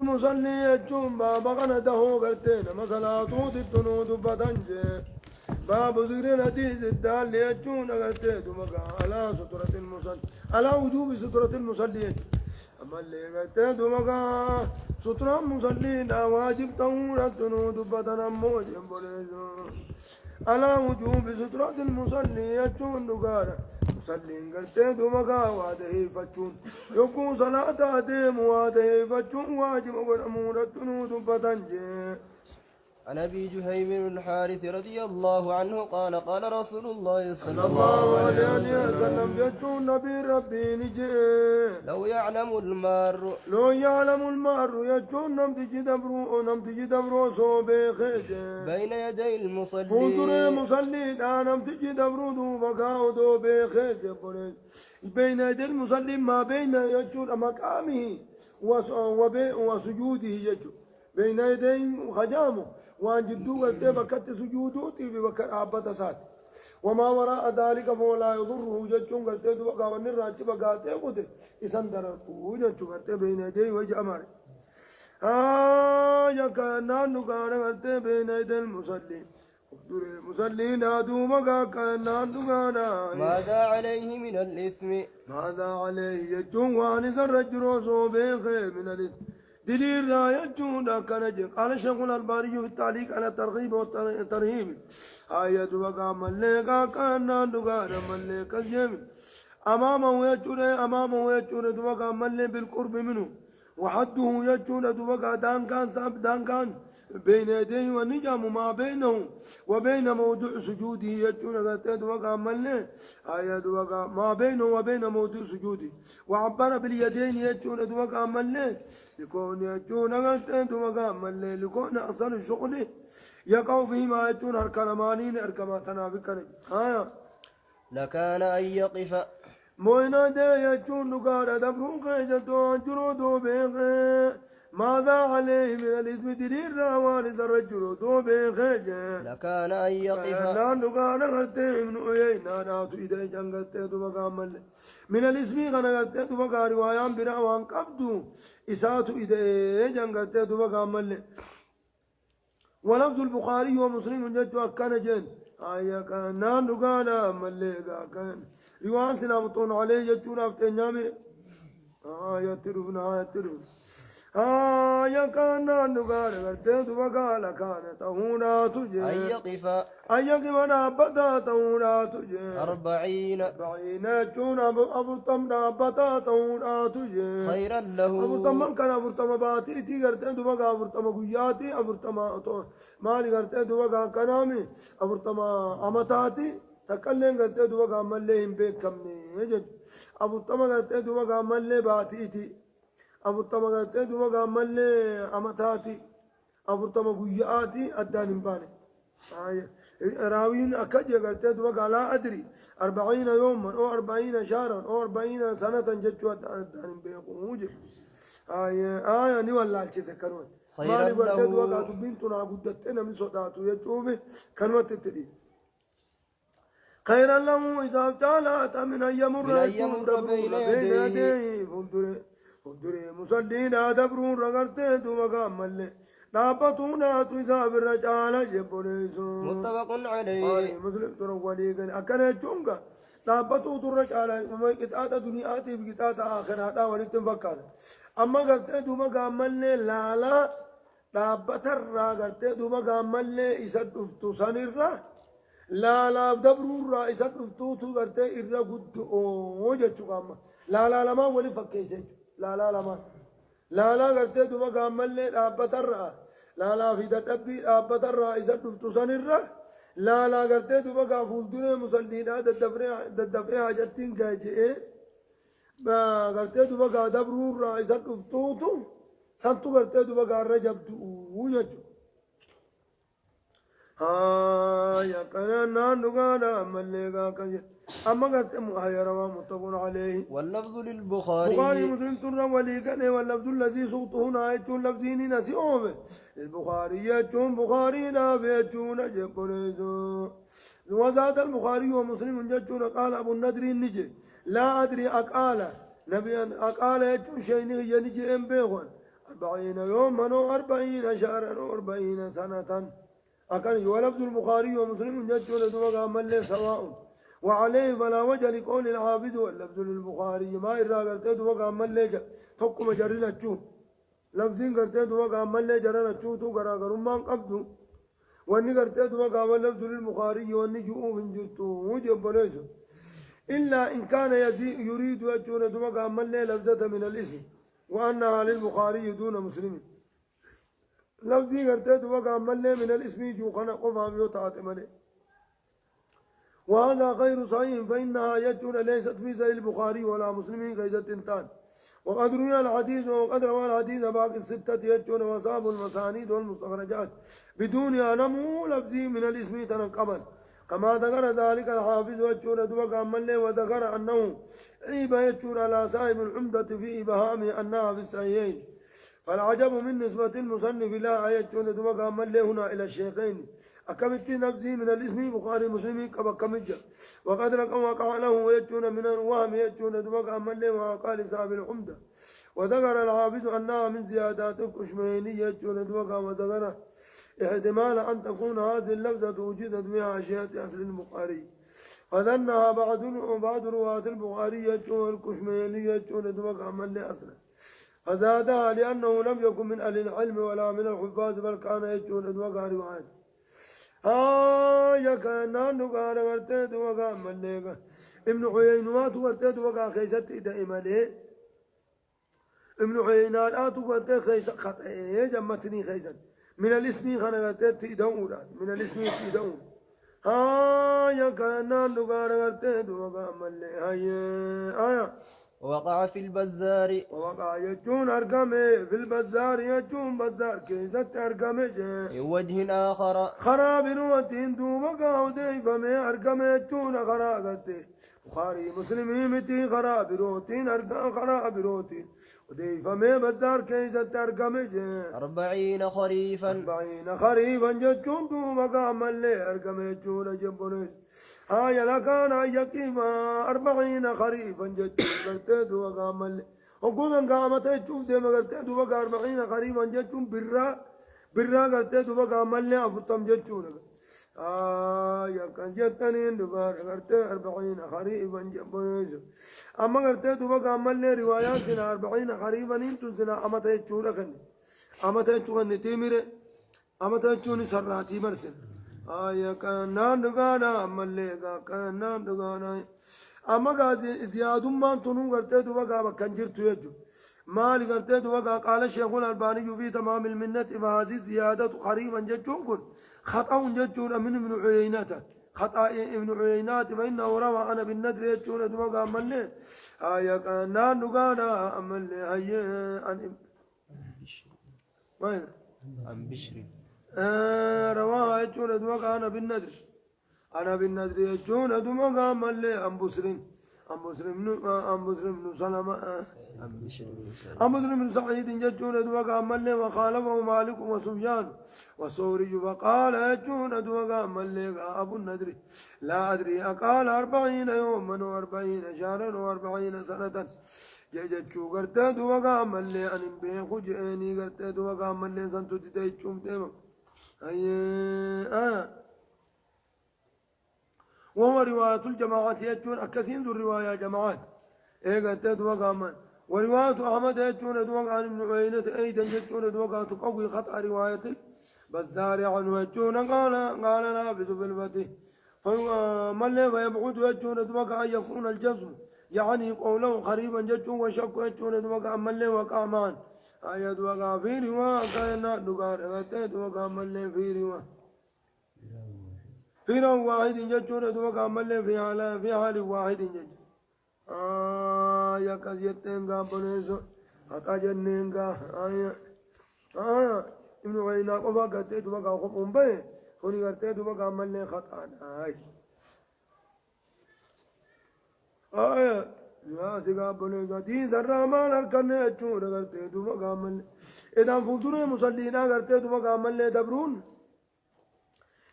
مصلي يجون بابا غنده قرتين مسلاطو تتنود بدنجي باب ذكر الحديث الدال يجون قرتين مقا على سترة المصلي على وجوب سترة المصلي أما اللي قرتين مقا سترة المصلي واجب تنور التنود بدن موجب على وجوب سترة المصلي يجون دقارة مصلين قلتين مقا واده فتشون يكون صلاة ديم واده فتشون واجب والأمور التنود بدنجي. عن ابي جهيم الحارث رضي الله عنه قال قال رسول الله صلى الله عليه وسلم يجون نبي ربي نجي لو يعلم المار يجون نم تجي دبرو صوبي خيجي بين يدي المصلي فوتر مصلي نم تجي دبرو دو بقاو دو بخيجي بين يدي المصلي ما بين يجون مقامه وسجوده يجون بين يدي خجامه وان جدو قلت بكت سجودوتي في بكر عبت سات وما وراء ذلك فلا يضره جتون قلت دوقا ونراج بقاته قد اسندر وجتو قلت بين يدي وجه امر يكنا نقال قلت بين يدي المصلين المصلين ادو مقا كنا نقانا ماذا عليه من الاثم ماذا عليه يجون وان الرجل صوبه من الاثم دليل لا يجون كنجر قال الشيخ الألباني في التعليق على الترغيب والترهيب آية وقع ملكا كان دقار ملكا الجميع أمامه يجون وقع ملك بالقرب منه وحده يجون وقع دان كان ساب دان كان بين يديه والنجم ما بينه وبين موضوع سجوده يجون وقع ملك آية وقع ما بينه وبين موضوع سجوده وعبر باليدين يجون وقع ملك لكون يجون وقع ملك لكون أصل الشغل يقع بهما يجون الكلمانين أركماتنا بكنج لكان أن يقف موينا دي يجون نقار دبرون قيجتو جرودو بيغي ماذا عليه من الإثم دليل راوان الرجل دو بيغي لكان أن يقف لا نقار غرتي من أيينا ناتو إذا جنغتي دو مقامل من الإثم غنغتي دو مقار روايان براوان قبدو إساتو إذا جنغتي دو مقامل ولفظ البخاري ومسلم جدو أكان جن آية كان نقانا ملقا كان ريوان سلامتون عليه يجون أفتن يامي آية تربنا آية كان نقانا قرتين دبقالا كان تهونا تجي أن يقف أن يقف نابتا تهونا تجي 40 يجون أبو تم نابتا تهونا تجي خيرا له أبو تم كان أبو تم باتي تي قرتين دبقا أبو تم قياتي أبو تم مالي قرتين دبقا كنامي أبو تم أمتاتي تكلم قرتين دبقا ملهم بكمني يجد أبو تم قرتين دبقا ملي باتي تي أبو تم قرتين دبقا ملي أمتاتي أبو تم قياتي أدان باني راوين أكجي قرتين دبقا لا أدري 40 يوما أو 40 شهرا أو 40 سنة جتشو أدان بيقوم آية نيوال لالشي سكنوت مالي قرتين دبقا دبينتنا قدتنا من صداتو يجوفي كنوة تتري خيرا له إذا ابتالات من أن يمر بين يديه فندري مصلين دبرون رغرتين دبقا ملي نابطونا تساب الرجال جبريسو متفق عليه قال مسلم ترولي قال أكنا جونغا نابطو الرجال وما قطعة دنياتي بقطعة آخرات ولتنفكر أما قرتين دبقا ملي لالا نابطر قرتين دبقا ملي إسد افتوسان الرا لالا دبرون را إسد افتوتو قرتين إرا قد وجدتو قاما لالا لما ولي فكيسي لالا لما لالا قرتين دبقا ملي نابطر لالا في دبي نابطر إسد افتوسان الرا لالا قرتين دبقا فولدون مسلين ددفع جتين كايجي ما قرتين دبقا دبرون را إسد افتوتو سنتو قرتين دبقا رجبتو وجدتو يا كنا نقانا ملقا كذا أما قلت مهيرا متفق عليه واللفظ للبخاري بخاري مسلم ترى وليكن واللفظ الذي سقطه هنا يجون لفظين نسيوه البخاري يجون بخاري لا بيجون جبريزو وزاد البخاري ومسلم يجون قال أبو النضر النجي لا أدري أقال نبي أقال يجون شيء ينجي أم بيغون 40 يوما و40 شهرا و40 سنة أكن ولفظ البخاري ومسلم جتون دوغا ملي سواء وعليه فلا وجه لقول الحافظ واللفظ للبخاري ما إرى قرتي دوغا ملي تقوم جري لتشو لفظين قرتي دوغا ملي جري لتشو تو قرا قرمان قبدو واني قرتي دوغا لفظ للبخاري واني جؤوف جرتو وجب ليس إلا إن كان يريد يجون دوغا ملي لفظة من الاسم وأنها للبخاري دون مسلم لفظي قرتي دوغا ملي من الاسم جوخنا قفا بيوتات ملي وهذا غير صحيح فإنها يجون ليست في صحيح البخاري ولا مسلم غيزة تنتان وقد روي الحديث وقد روى الحديث باقي الستة يجون وصاب المسانيد والمستخرجات بدون أنمو لفظي من الاسم تنقبل كما ذكر ذلك الحافظ يجون دوغا ملي وذكر أنه عيب يجون على صاحب العمدة في إبهام أنها في الصحيحين فالعجب من نسبة المصنف لا يجون دوغا ملي هنا إلى الشيخين أكملت نفسي من الاسم بخاري مسلم كمجة وقد وقع له ويجون من الوهم يجون دوغا ملي وقال صاحب العمدة وذكر الحافظ أنها من زيادات الكشميني يجون دوغا وذكر احتمال أن تكون هذه اللفظة وجدت بها أشياء أصل البخاري فظنها بعض رواة البخاري يجون الكشميني يجون دوغا ملي أصلا فزادها لأنه لم يكن من أهل العلم ولا من الحفاظ بل كان يجون دوغا روايات يا كان نقار ورتي دوغا مليغا ابن عيينات ورتي دوغا خيست دائما ليه ابن عيينات ورتي خيس خطأ جمتني خيسا من الاسم خنقت تدون من الاسم تدون يا كان نقار ورتي دوغا مليغا آية وقع في البزار وقع يجون أرقامي في البزار يجون بزار كيست أرقامي من وجه آخر خراب نوتين دوبا ودي فمي أرقامي يجون خراقتي بخاري مسلمي متي خراب روتين خراب روتين ودي فمي بزار كيست أرقامي 40 خريفا 40 خريفا ججون دوبا ملي أرقامي يجون جبوني لكان يقيما 40 خريفا ججون قرتي دوبا ملي وقوزن قامتي تشوف ديما قرتي دوبا 40 خريفا ججون برا قرتي دوبا ملي أفطم ججون يا كان جتنين دوغار قرتي 40 خريفا جبوني أما قرتي دوبا ملي روايات سنة 40 خريفا انتو سنة أمتي تشونا خني أمتي تشونا تيميري أمتي تشوني سراتي مرسل يا كان دوغانا ملي كان دوغانا أما غازي زياد ما تنو قرتي دوبا بكن جرتو يجو مالي قرتي دوبا قال الشيخ الألباني في تمام المنة فهذه زيادة قريبا جتون كن خطأ جتون من عيينات خطأ ابن عيينات فإنه روى أنا بالندر يجون دوبا ملي يا كان دوغانا ملي هي عن بشر رواها يجون دوغا أنا بالندر يجون دوغا ملي أم بسرين أم مسلم بن سلمة أم مسلم بن سعيد يجون دوغا ملي وخالفه مالك وسفيان والثوري فقال يجون دوغا ملي أبو الندر لا أدري قال 40 يوما و40 شهرا و40 سنة جيجتشو قرتي دوغا ملي أن بيخو جئني قرتي دوغا ملي سنتو تتيجون تيمك وهو رواية الجماعات يجون أكثين ذو الرواية جماعات قرتي دوغا من ورواية أحمد يجون دوغا عن ابن عيينة أيضا يجون دوغا تقوي خطأ رواية البزار عنه يجون قال نافذ في الفتح فملي فيبعد يجون دوغا أن يكون الجزم يعني قوله قريبا جتون وشك يجون دوغا ملي وقع معا آيات وقع في رواية كان دوغا غتيت وقع ملي في رواية في روى واحد جتون دوغا ملي في حال واحد جت يا كزيتين قابلنسو حتى جنين قا ابن عيينة قفا غتيت وقع خبهم به هوني غتيت وقع ملي خطأ يا سيغا بنيغا دي زرامان اركن اچون کرتے تو مقامل اذا فوتور مصلینا کرتے تو مقامل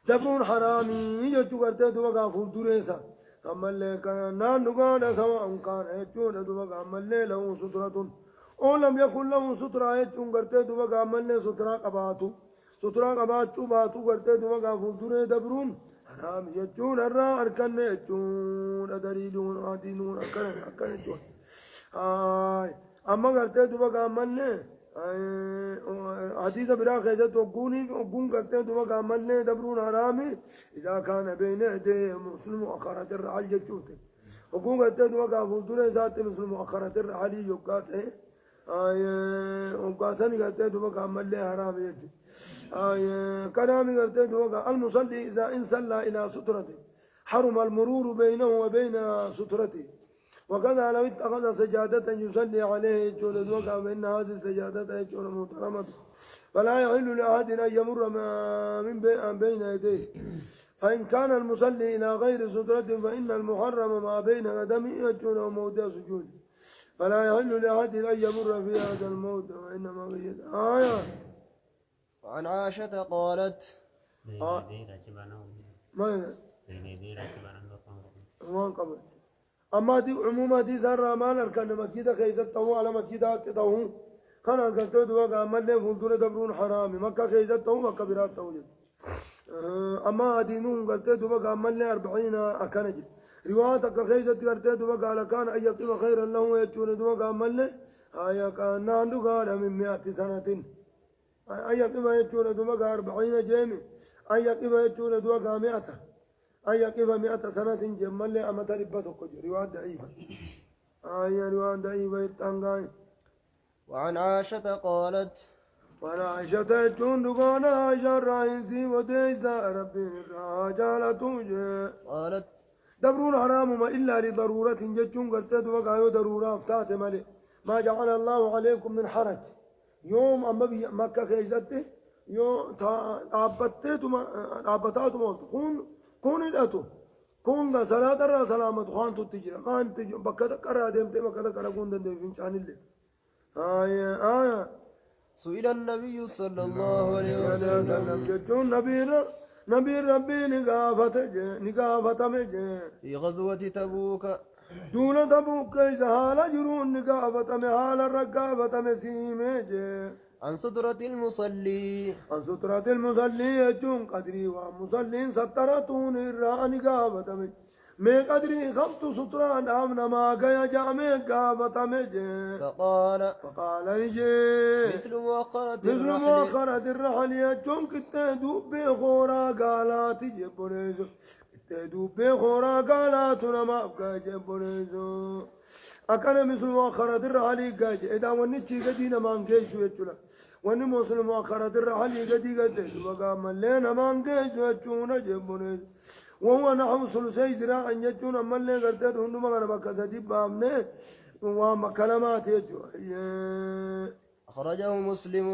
دبرون حرامي يچو کرتے تو مقام فوتور سا عمل كان نغان سواء كان اچون تو مقامل له سترة أو لم يكن له سترة يجون قرتي دوبا قامل سترة قباتو سترة قباتو باتو قرتي دوبا قافل دبرون حرام يجون الرا أركن يجون أدريلون عدينون أكن يجون أما قرتي دوبا قامل حديث برا خيزت وقون قرتي دوبا قامل دبرون حرامي إذا كان بين يديه مسلم وأخرة الرحل يجوته وقون قرتي دوبا قافل ذات مسلم وأخرة الرحل يقاته وقاسني قرتي دوبا قامل حرام يجو كلامي قرتي دوبا المصلي إذا إن صلى إلى سترته حرم المرور بينه وبين سترته وكذا لو اتخذ سجادة يصلي عليه يجول دوكا بأن هذه السجادة يجول محترمة فلا يحل لأحد أن يمر من بين يديه فإن كان المصلي إلى غير سترة فإن المحرم ما بين قدمه يجول موضع سجود فلا يحل لأحد أن يمر في هذا الموضع وإنما قيد وعن عائشة قالت ما قبل أما دي عموما دي زرع مال أركان مسجد خيزته على مسجدات تهون كان قلت دوا قامل لهم فلدون دبرون حرامي مكة خيزته مكة برات توجد أما دينون قلت دوا قامل لهم 40 أكنج روايتك خيزت قلت دوا قال كان أن يقيم خيرا له يجون دوا قامل له آية كان عنده قال من 100 سنة أن يقيم يجون دوا 40 جيمي أن يقيم يجون دوا قام 100 أن يقف 100 سنة جمال أما تربته كجر رواية ضعيفة رواية ضعيفة تنقاي وعن عائشة قالت وعن عائشة جون دقانا عائشة رئيسي وديسا ربي الرجال توجه قالت دبرون حرام ما إلا لضرورة جتشون قرتد وقعوا ضرورة افتات ملي ما جعل الله عليكم من حرج يوم أما مكة خيزته يوم أبتاتو كون الأتو كون صلاة الرا سلامة خان تتجرا خان تج بكذا كرا ديمتي بكذا كرا كون دندي فين اللي سئل النبي صلى الله عليه وسلم جون نبي ربي نقافة مجي في غزوة تبوك دون تبوك إذا حال جرون نقافة حال الرقافة مسيمجي عن سترة المصلي عن سترة المصلي يجون قدري ومصلين سترتون الراني قابة مي قدري خمت سترة نامنا ما قيا جامي قابة مجي فقال يجي مثل مؤخرة الرحل يجون كتا دوبي خورا قالات جبريزو كتا دوبي خورا قالات نما أبقى جبريزو أكان مثل مؤخرة الرحل يقاج إذا ونتشي قدينا ما نقيشو يجولا وني مسلم مؤخرة الرحل يقدي قدي وقام اللين ما نقيشو يجونا جبونيز وهو نحو ثلثي زراع يجونا أما اللين قرتد هندو مغانا بكا سديب بامنه وما كلمات يجو أخرجه مسلم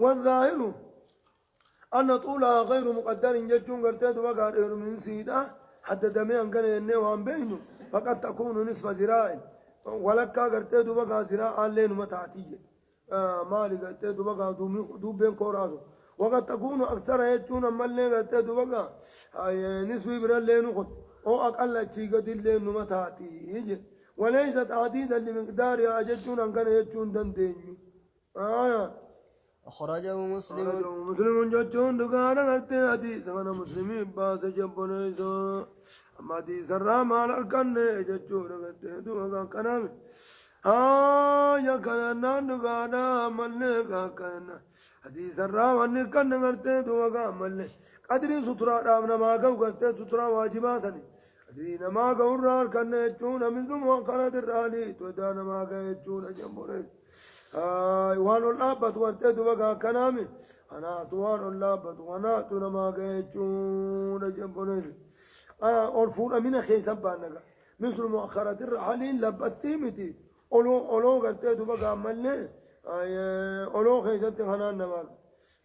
والظاهر أن طولها غير مقدر يجون قرتد وقال من سيدا حتى دميان كان ينه وان بينه فقد تكون نصف ذراع ولك قرتي دوبا ذراع لين متعتيه مالك قرتي دوبا دوبين كورادو وقد تكون اكثر يجون ملي قرتي دوبا نصف برا لين خد او اقل شيء قد لين متعتي يجي وليس تعديدا لمقدار اجتون ان كان يجون دندين أخرجه مسلم مسلم جتون دغانا قرتي حديث انا مسلمي باس جبونيزو أما دي سرّا مال الكنّة جتشورا قتّه دوغا كنامي يا كنّا نغانا ملّي كنّا هدي سرّا وانّي الكنّة قرتّه دوغا ملّي قدري سترا رامنا ما قو قرتّه سترا واجبا سني هدي نما قورا الكنّة جتشونا مثل موقرة الرالي تودانا ما قو جتشونا جنبوري وان اللابت قرتّه دوغا كنامي أنا توان اللابت وانا تنما قو جتشونا جنبوري أرفون أمينة خيسان بانك مثل مؤخرة الرحلين لبتي متي أولو قلتي دوبا قامل لي أولو خيسان تخنان نماك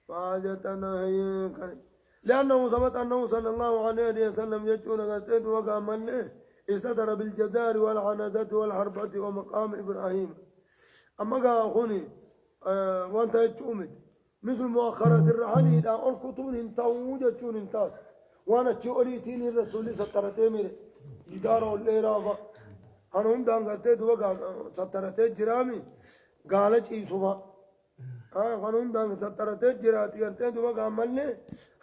فاجتنا هي كري لأنه ثبت أنه صلى الله عليه وسلم يجون قلتي دوبا قامل لي استدر بالجدار والعنزة والحربة ومقام إبراهيم أما قاخوني وانت يجومت مثل مؤخرة الرحلين لا أركتون انتاو وجتون انتاو وانا تشولي تيني الرسول سترتي ميري إدارة اللي رافا هنون دان قرتي دوبا سترتي جرامي قالت إيسوفا هنون دان سترتي جراتي قرتي دوبا قاملني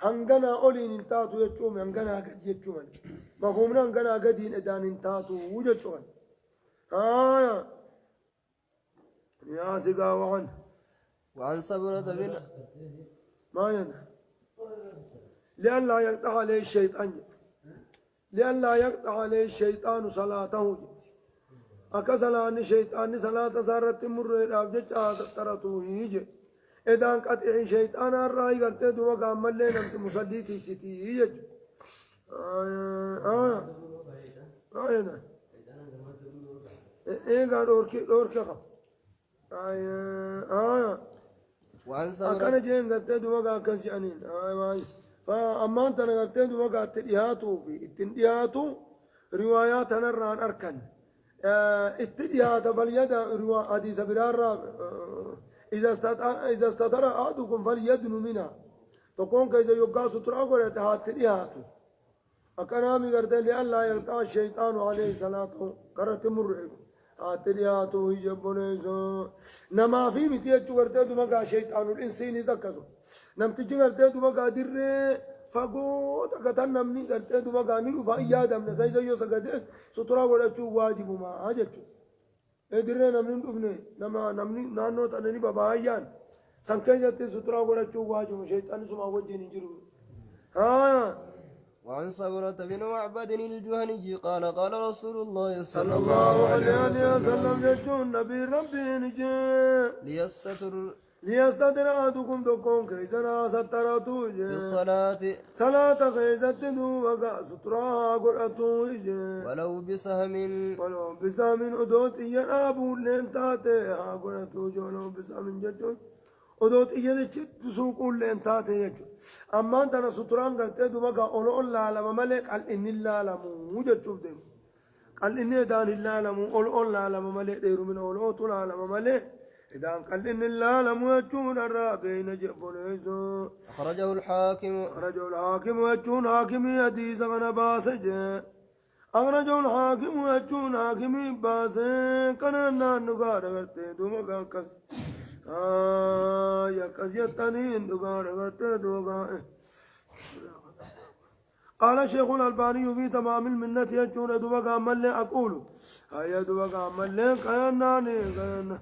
هنغنا أولين انتاتو يجوم هنغنا قد يجوم مفهومنا هنغنا قدين إدان انتاتو وججوم يا سقا وعن سبرة بن ما ينهى لئلا يقطع عليه الشيطان لئلا يقطع عليه الشيطان صلاته أكسلان الشيطان صلاة سارت مر أبجد ترته يجي إذا قطع شيطان الرأي قرت دوا قامل لنا مصلي تيسيتي يجي إيه قال أوركي وعن سبرة أكان جين قرت دوا قاكس جانين فأما أنت قرت دوا قات تدياتو في التدياتو روايات نران أركن اتديات فاليد روا حديث برار إذا استطر أحدكم فليدن منها تكون كإذا يبقى سترى قرأت هاتدياتو أكنامي قرت لألا يقطع الشيطان عليه صلاته قرأت مرعب هاتدياتو يجبونيسو نما في متيجو قرت دمقا شيطان الإنسين يزكسو نمتجي قرت دمقا در فقوت أكتن نمني قرت دمقا نيرو فأيادم نكيزا يوسا قدس سترى قرأتو واجب ما هاجتو إدرنا نمني نفني نما نمني نانو تنني بابايان سنكيزة سترى قرأتو واجب شيطان سما وجهني جرو وعن سبرة بن معبد الجهني قال قال رسول الله صلى الله عليه وسلم يجون نبي ربي نجي ليستتر أحدكم دكون كيزنا ستراتو في الصلاة صلاة كيزت دوبا ستراها قرأتو ولو بسهم أدوت ينابو لين تاتي ها قرأتو جولو بسهم جتون أدوت يدشت سوقو لين تاتي يجو أما أنت ستران قرأتي دوبا أولو الله لما ملك قال إن الله لمو وجد شوف ديم قال إني دان الله لمو أولو الله لما ملك ديرو من أولو طلع لما ملك إذا قال إن الله لم يجون الرابين جبنيزو أخرجه الحاكم ويجون حاكمي حديث غنا باسج أخرجه الحاكم ويجون حاكمي باسج كان نانوغار غرتي دوما كس يا كس يتاني نوغار غرتي دوغا قال شيخ الألباني في تمام المنة يجون دوغا مل أقول هيا دوغا مل كان ناني كان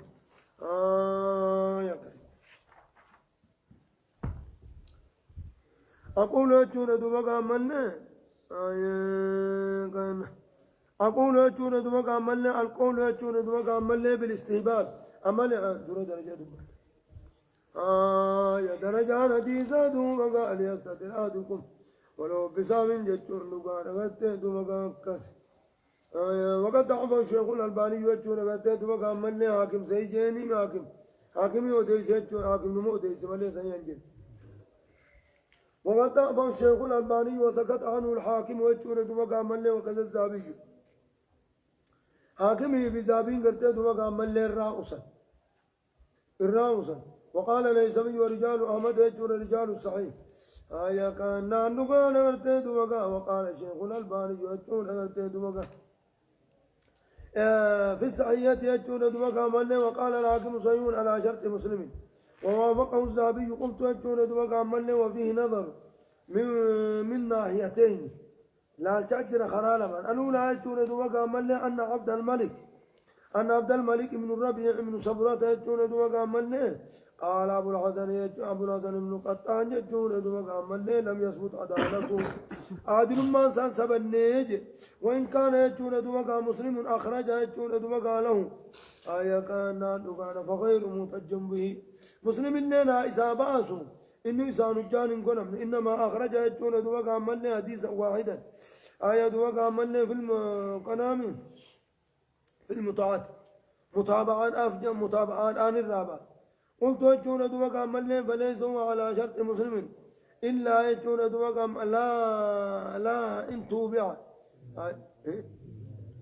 أقول أجون دوبك عملنا أقول أجون دوبك عملنا القول أجون دوبك عملنا بالاستهبال عمل درجة دوبك يا درجة حديثة دوبك ليستتر أحدكم ولو بسام جتون دوبك دوبك كس وقد ضعف الشيخ الألباني يجون قد وقام من حاكم سيجيني حاكم يوديس حاكم نموديس ملي سينجل وقد ضعف الشيخ الألباني وسكت عنه الحاكم يجون وقام من وكذا الزابي حاكم بزابين قرت وقام من الراؤسا وقال ليسمي ورجال أحمد يجون رجال صحيح كان نانوغان قرت وقال الشيخ الألباني يجون قرت وقام في الصحيحة يجون دوكا ملي وقال الحاكم صحيح على شرط مسلم ووافقه الذهبي قلت يجون دوكا ملي وفيه نظر من ناحيتين لا تجر خرالما الأولى يجون دوكا ملي أن عبد الملك بن الربيع بن صبرة يجون دوكا ملي قال أبو الحسن بن قطان يجون دوكا ملي لم يثبت عدالته عادل ما سب النيج وإن كان يجون دوكا مسلم أخرج يجون دوكا له كان دوكا فغير متجم به مسلم لنا إساباسه إنه إسان جان قلم إنما أخرج يجون دوكا ملي حديثا واحدا دوكا ملي في القنام في المتعات متابعات عن الرابع قلت يجون دوكا ملي فليس هو على شرط مسلم إلا يجون دوكا لا إن توبع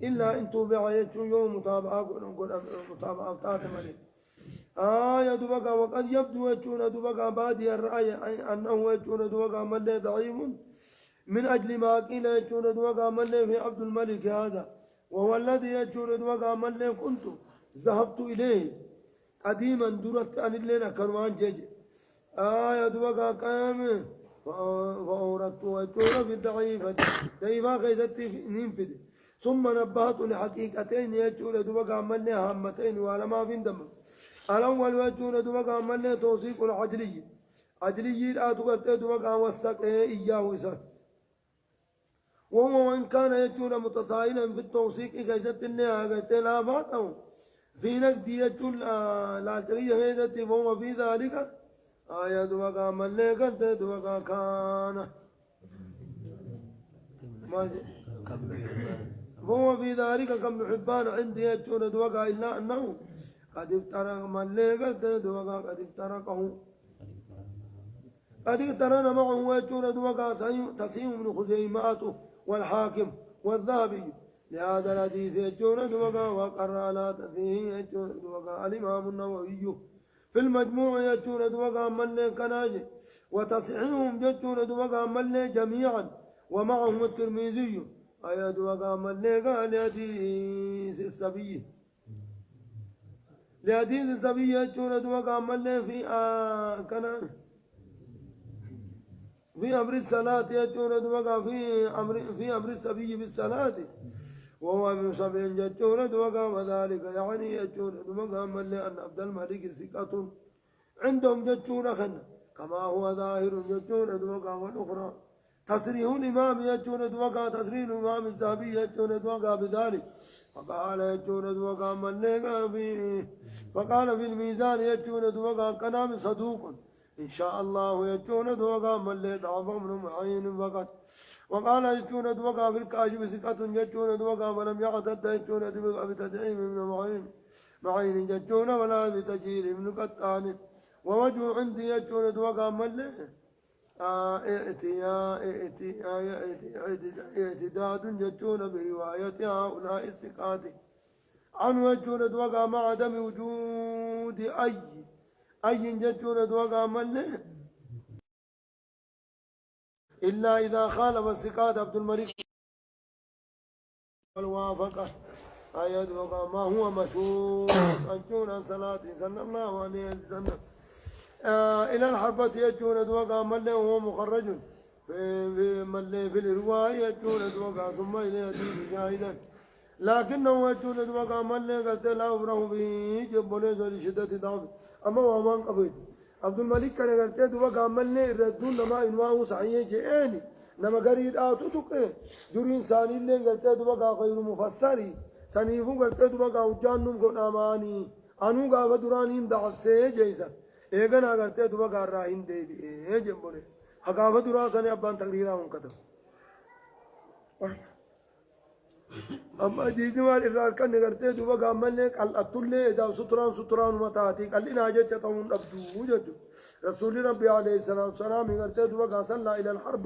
إلا إن توبع يجون يوم متابعة بتاعت ملي دوكا وقد يبدو يجون دوكا بادي الرأي أنه يجون دوكا ملي ضعيف من أجل ما قيل يجون دوكا ملي في عبد الملك هذا وهو الذي يجور دوغا من كنت ذهبت إليه قديما درت أن اللينا كروان جيج آية دوغا قام فأوردت وجور في الضعيفة ضعيفة خيزتي ننفذ ثم نبهت لحقيقتين يجور دوغا من هامتين وعلى ما في دم الأول يجور دوغا من توثيق العدلي عدلي لا تغطي دوغا وثق إياه إسان وهو وإن كان يجور متسائلا في التوثيق كيست النهاية لا فاته في نقد يجور لا تغيي هيدتي وهو في ذلك آية دوغا ملي قد دوغا كان وهو في ذلك كم حبان عندي يجور دوغا إلا أنه قد افترق ملي قد دوغا قد افترقه قد اقترن معه يجور دوغا تسيم من خزيماته والحاكم والذهبي لهذا الحديث يجور دوغا وقر على تسيه يجور دوغا الإمام النووي في المجموع يجور دوغا ملي كناجي وتصحيحهم يجور دوغا ملي جميعا ومعهم الترمذي أي دوغا ملي قال لحديث السبي لحديث السبي يجور دوغا ملي في في أمر الصلاة يجور دوغا في أمر السبي بالصلاة وهو ابن سبعين يجور دوغا وذلك يعني يجور دوغا ملي أن عبد الملك ثقة عندهم يجور خن كما هو ظاهر يجور دوغا والأخرى تصريح الإمام يجور دوغا تصريح الإمام الذهبي يجور دوغا بذلك فقال يجور دوغا ملي فقال في الميزان يجور دوغا كلام صدوق إن شاء الله يجون دوغا ملي ضعف من معين فقط وقال يجون دوغا في الكاشف ثقة يجون دوغا ولم يعتد يجون دوغا بتدعيم من معين يجون ولا بتجهيل من قطان ووجه عندي يجون دوغا ملي اعتداد يجون برواية هؤلاء الثقات عنه يجون دوغا مع عدم وجود أي جتون دوغا ملي إلا إذا خالف الثقات عبد الملك والوافقة أي دوغا ما هو مشهور أجون صلاة صلى الله عليه وسلم إلى الحربة يجون دوغا ملي وهو مخرج في ملي في الرواية يجون دوغا ثم إلى يدين شاهدا لكنه يجون دوغا ملي قلت لا أبره به جبوليس لشدة ضعف أما ومان قبيل عبد الملك كان قلت دوغا ملي الردون نما إنواه صحيح جئني نما قريد آتو تقين جرين ثاني اللي قلت دوغا غير مفسري سنيفو قلت دوغا وجانم قد أماني أنو قاف درانين ضعف سي جيسا إيغنا قلت دوغا راهين دي بي جبولي حقاف دراساني أبان تقريرهم كتب أما جيجي مال الراركان نغرتي دوبا غاملني قال أتولي إذا ستران متاتي قال إن أجت تطون أبدو وجد رسول ربي عليه الصلاة والسلام نغرتي دوبا غاسل إلى الحرب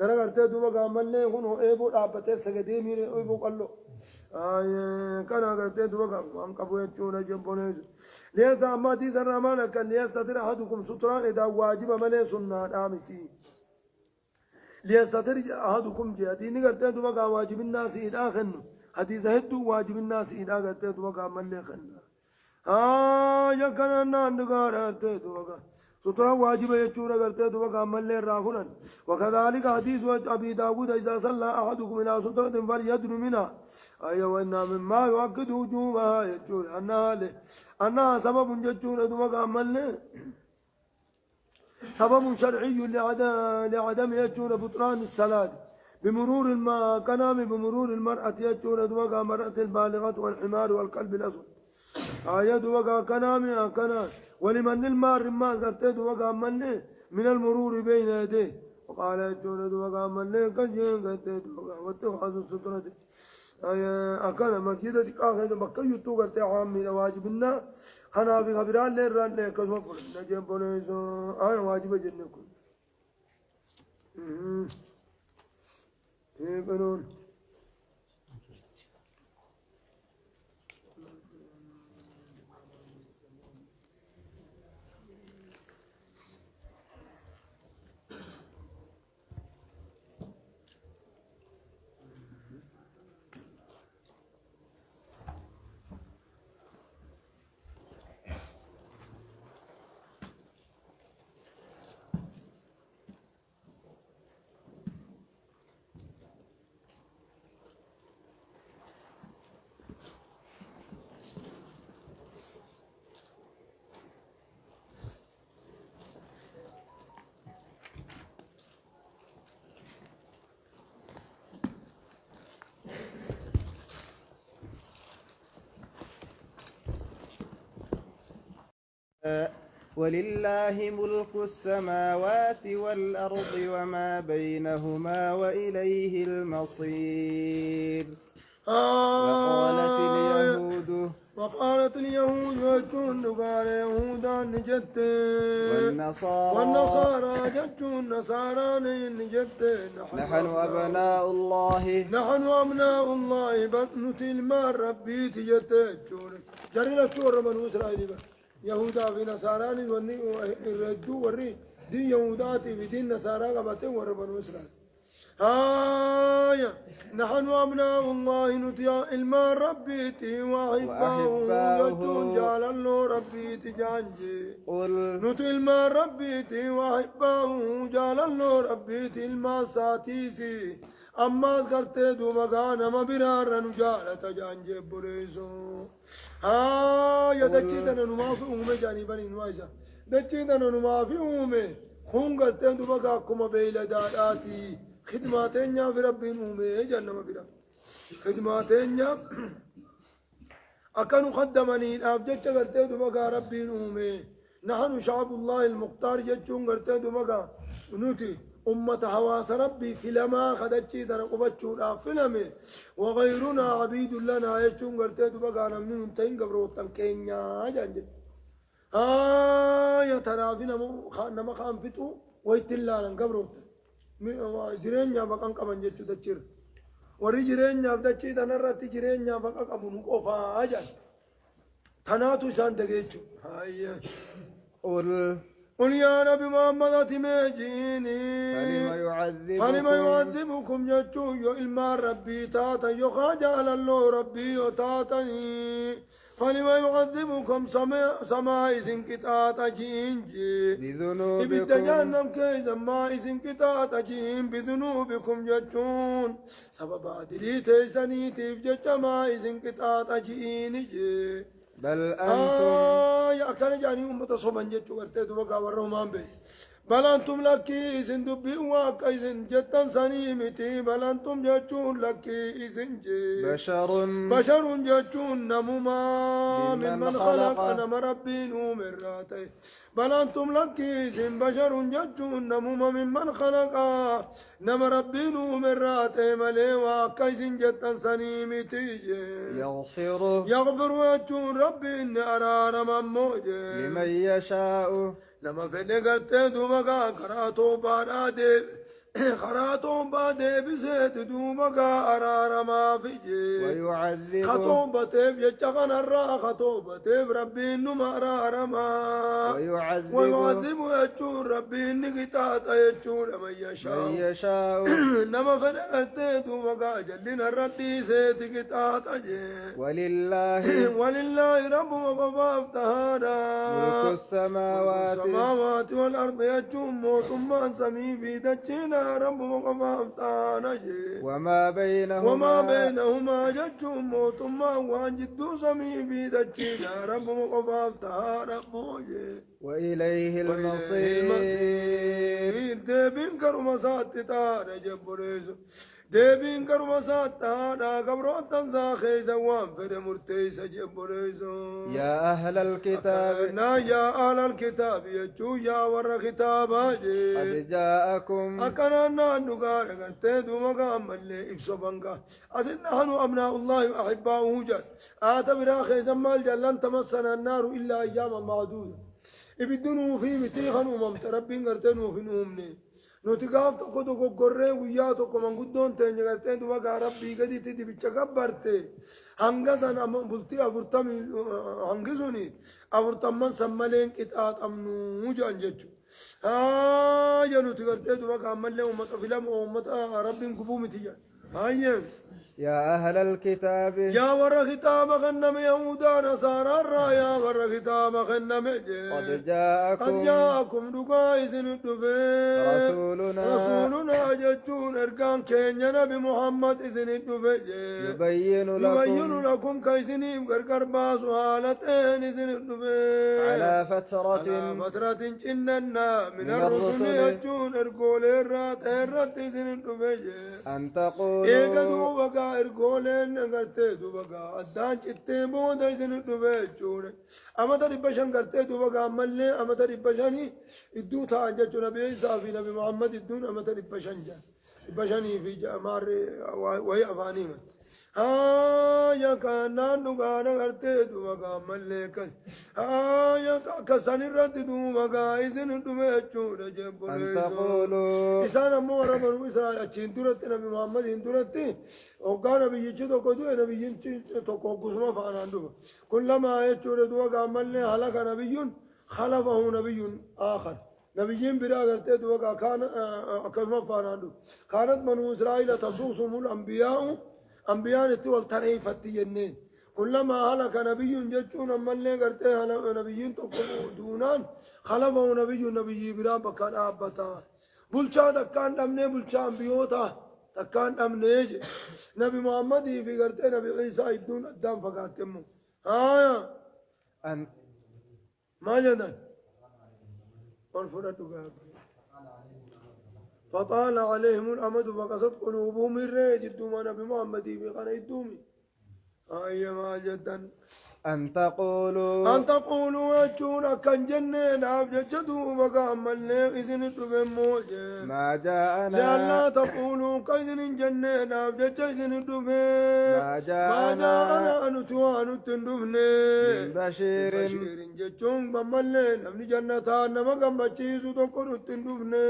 غرتي دوبا غاملني هون إيبو أبتة سجدي ميري إيبو قالو كان غرتي دوبا غام كبوي تشونا جنبونيز ليس أما دي سرمانا كان ليستطيع أحدكم ستران إذا واجب ملي سنة آمتي ليستطيع أحدكم جهتي نقرتي دوغا واجب الناس إذا خنو حديث هدو واجب الناس إذا قرتي دوغا ملي خنو يكن أن نقار قرتي دوغا سترا واجب يجورا قرتي دوغا ملي رافنا وكذلك حديث أبي داود إذا صلى أحدكم إلى سترة فليدن منها أي وإن مما يؤكد وجوبها يجور أنها سبب يجورا دوغا ملي سبب شرعي لعدم يجون بطلان الصلاة بمرور بمرور المرأة يجون دوغا مرأة البالغة والحمار والكلب الأسود آية دوغا كنام ولمن المار ما قرت دوغا من المرور بين يديه وقال يجون دوغا كجين قرت دوغا واتخاذ السترة آية أكان مسجدة كاخذ بكي يتو قرت عامي واجبنا خنا في خبران لين ران لين كسم فل نجيب بوليسو واجب جنكم إيه قانون ولله ملك السماوات والأرض وما بينهما وإليه المصير. وقالت اليهود وقالت اليهود جتون قال يهودا نجت والنصارى جتون نصارى نجت نحن أبناء الله نحن أبناء الله نتل ما ربي تجت جري لا تشور من إسرائيل يهودا في نصارى الردو وري دي يهوداتي في دين نصارى قبتين ور بنو إسرائيل. نحن أبناء الله نتيا إلما ربيتي وأحباه يجون جال الله ربيتي جانجي نتي إلما ربيتي وأحباه جال الله ربيتي إلما ساتيسي أما کرتے دو مغانا مبرار نجالة جانجي بريسو دچيتنا نمافي أمي جاني بني نوايسا دچيتنا نمافي أمي خون کرتے دو مغا كما بيلا داراتي خدماتين في ربي أمي جانا مبرار خدماتين أكانوا خدمني أفجتش کرتے دو مغا ربي أمي نحن شعب الله المختار جتشون کرتے دو مغا نوتي أمة حواس ربي فيلما خدتشي ترقبتشونا فيلمي وغيرنا عبيد لنا يجون قرتيتو بقانا منهم تين قبروتن كينيا جانجل يا ترافي نما خانفتو ويتلانا قبروتن جرينيا بقان قبن جتشو تشير وري جرينيا بدتشي تنرتي جرينيا بقان قبنو قفا جان تناتو سان تجيتشو قل يا نبي محمد أتمجيني فلما يعذبكم جتشو يو إلما ربي تاتا يو خاجال الله ربي يو تاتني فلما يعذبكم سماء سنكتاتا جينجي إبدا جهنم كيزا ما سنكتاتا جين بذنوبكم جتشون سببا دلي تيساني تفجج ما سنكتاتا جينجي بل أنتم يا كان جاني أمة صوبان جتشو قرتي دوبا ورّومان بي بل أنتم لكي إذن دبي واقع إذن جتن سنيمتي بل أنتم جتشون لكي إذن بشر جتشون نموما ممن خلق أنا مربين ومراتي بل أنتم لكي إذن بشر جتشون نموما ممن خلق نما ربين ومراتي ملي واقع إذن جتن سنيمتي يغفر وجون ربي إن أرار مموجي لمن يشاء نما فني قرتي دومقا قراتو بارادي خراتو بادي بسيت دومقا أرار ما فيجي ويعذب خطو بتيف يجغن الرا خطو بتيف ربي نما أرار ما ويعذب يجون ربي نقطات يجون من يشاء نما فني قرتي دومقا جلنا الردي سيت قطات ولله رب مقفاف تهانا ملك السماوات والأرض يجون موتمان سمي في دجنا رب مقفاف تهانا وما بينهما ججون موتمان وان جدو سمي في دجنا رب مقفاف تهانا وإليه المصير دبين كرمسات تانا جبريزو دبين كرمسات تانا قبرون تنسى خيزا وان فر مرتيسا جبريزو يا أهل الكتاب يا أهل الكتاب يجو يا ور كتابا قد جاءكم أكننا نقال قرتيدو مقام اللي إفسو بنقا أسن نحن أبناء الله وأحباؤه جل آتبرا خيزا مال جلن تمسنا النار إلا أياما معدودة إبدنو في متيخن وممت ربين قرتنو في نومني نوتيقاف تقو قرين وياتو كمان قدون تنجي قرتين دو مقا ربي قدي تدي بيچا برتي هنگزن بلتي أفرطمي هنگزوني أفرطمان سمالين كتات أمنو جانججو يا نوتي قرتين دو مقا أمالي أمت فلام أمت ربين قبومي تيجان يا أهل الكتاب يا ور كتاب خنم يهودا نصارى يا ور كتاب خنم قد جاءكم دقائز رسولنا جتون اركان كينيا نبي محمد إذن الدفع يبين لكم كيسني قرقر باس حالتين إذن الدفع على فترة جننا من الرسل يجون ارقول الرات إذن الدفع أن تقول إيجا دوبا إرجولين قرتي دوبا أدان شتى بودا إذن دوبا أما تري بشان قرتي دوبا ملة أما تري بشاني إدو تاجا جو نبي عيسى في نبي محمد إدون أما تري بشان جا بشاني في جمار وهي أفاني من يا كانان نغانا غرتي دوغا ملكس يا كساني رد دوغا إذن دوبيچو رجب أن تقولوا إسانا مورا بنو إسرائيل أچين دورت نبي محمد إن دورت وقا نبي يچو تو قدو نبي ينچو تو قسما فانان دوغا كلما يچو دوغا ملي حلق نبي خلفه نبي آخر نبيين برا غرتي دوغا كان قسما فانان دوغا كانت بنو إسرائيل تصوصهم الأنبياء أنبياء تول تري فتيجنين كلما هلك نبي جتون أما اللي قرته هلك نبيين دونان خلفه نبي برا بكان أبتا بلشا تكان أمنه بلشا أنبيوتا تكان أمنه نبي محمد في قرته نبي عيسى يدون الدم فقاتمه أن ما جدًا والفرد فطال عليهم الأمد فقست قلوبهم الرجل دوما نبي محمد في قنا الدومي ما جدا أن تقولوا أن تقولوا أجونا كان جنين أبجدوا مقام اللي إذن موجه ما جاءنا لألا تقولوا كإذن جنين أبجد إذن ما جاءنا أنتوان تندفني من بشير جتشون بمالين أبني جنتان نمقام بچيسو تقول تندفني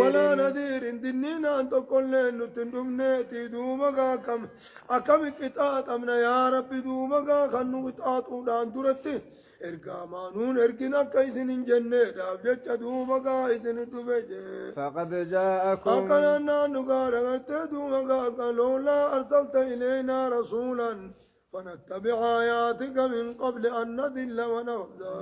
ولا نذير دنين أن تقول لين تندفني تدو مقاكم أكم كتات أمنا يا رب دو مقاكم خنو قطعاتو دان درتي ارقامانون ارقنا كيسن جنة دابجت دوبقا إذن دبجة فقد جاءكم أقلنا نقار دوبقا لولا أرسلت إلينا رسولا فنتبع آياتك من قبل أن نذل ونخزى